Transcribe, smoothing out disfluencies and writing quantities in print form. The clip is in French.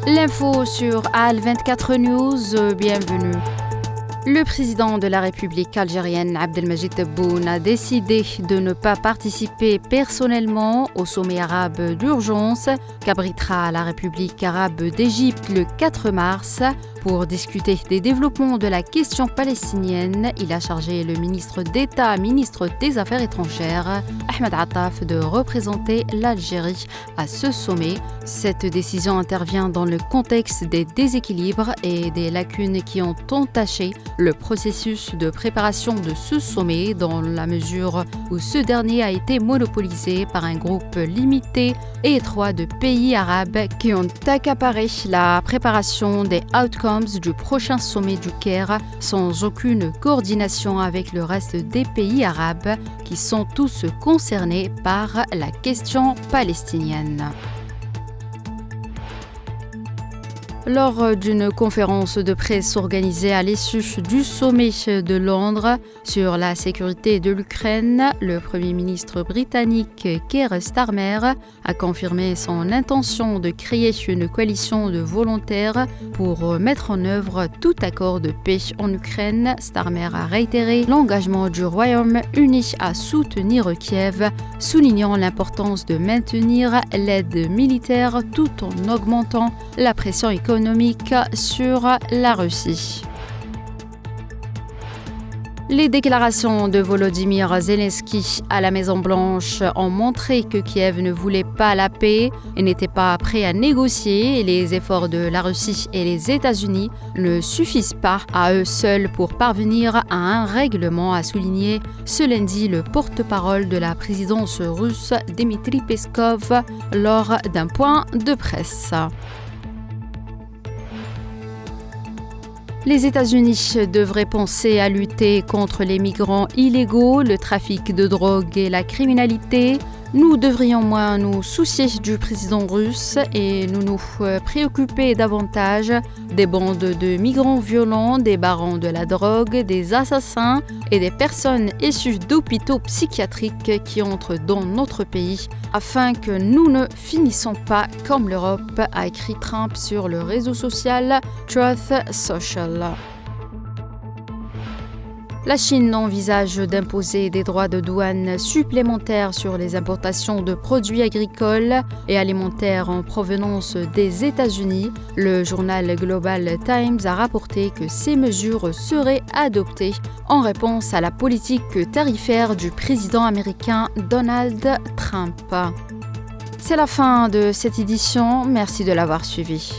L'info sur Al24 News, bienvenue. Le président de la République algérienne, Abdelmadjid Tebboune, a décidé de ne pas participer personnellement au sommet arabe d'urgence qu'abritera la République arabe d'Égypte le 4 mars. Pour discuter des développements de la question palestinienne, il a chargé le ministre d'État, ministre des Affaires étrangères, Ahmed Attaf, de représenter l'Algérie à ce sommet. Cette décision intervient dans le contexte des déséquilibres et des lacunes qui ont entaché le processus de préparation de ce sommet, dans la mesure où ce dernier a été monopolisé par un groupe limité et étroit de pays arabes qui ont accaparé la préparation des outcomes du prochain sommet du Caire sans aucune coordination avec le reste des pays arabes qui sont tous concernés par la question palestinienne. Lors d'une conférence de presse organisée à l'issue du sommet de Londres sur la sécurité de l'Ukraine, le Premier ministre britannique Keir Starmer a confirmé son intention de créer une coalition de volontaires pour mettre en œuvre tout accord de paix en Ukraine. Starmer a réitéré l'engagement du Royaume-Uni à soutenir Kiev, soulignant l'importance de maintenir l'aide militaire tout en augmentant la pression économique sur la Russie. Les déclarations de Volodymyr Zelensky à la Maison-Blanche ont montré que Kiev ne voulait pas la paix et n'était pas prêt à négocier. Les efforts de la Russie et les États-Unis ne suffisent pas à eux seuls pour parvenir à un règlement, a souligné ce lundi le porte-parole de la présidence russe Dmitry Peskov lors d'un point de presse. Les États-Unis devraient penser à lutter contre les migrants illégaux, le trafic de drogue et la criminalité. Nous devrions moins nous soucier du président russe et nous préoccuper davantage des bandes de migrants violents, des barons de la drogue, des assassins et des personnes issues d'hôpitaux psychiatriques qui entrent dans notre pays afin que nous ne finissions pas comme l'Europe, a écrit Trump sur le réseau social Truth Social. La Chine envisage d'imposer des droits de douane supplémentaires sur les importations de produits agricoles et alimentaires en provenance des États-Unis. Le journal Global Times a rapporté que ces mesures seraient adoptées en réponse à la politique tarifaire du président américain Donald Trump. C'est la fin de cette édition. Merci de l'avoir suivi.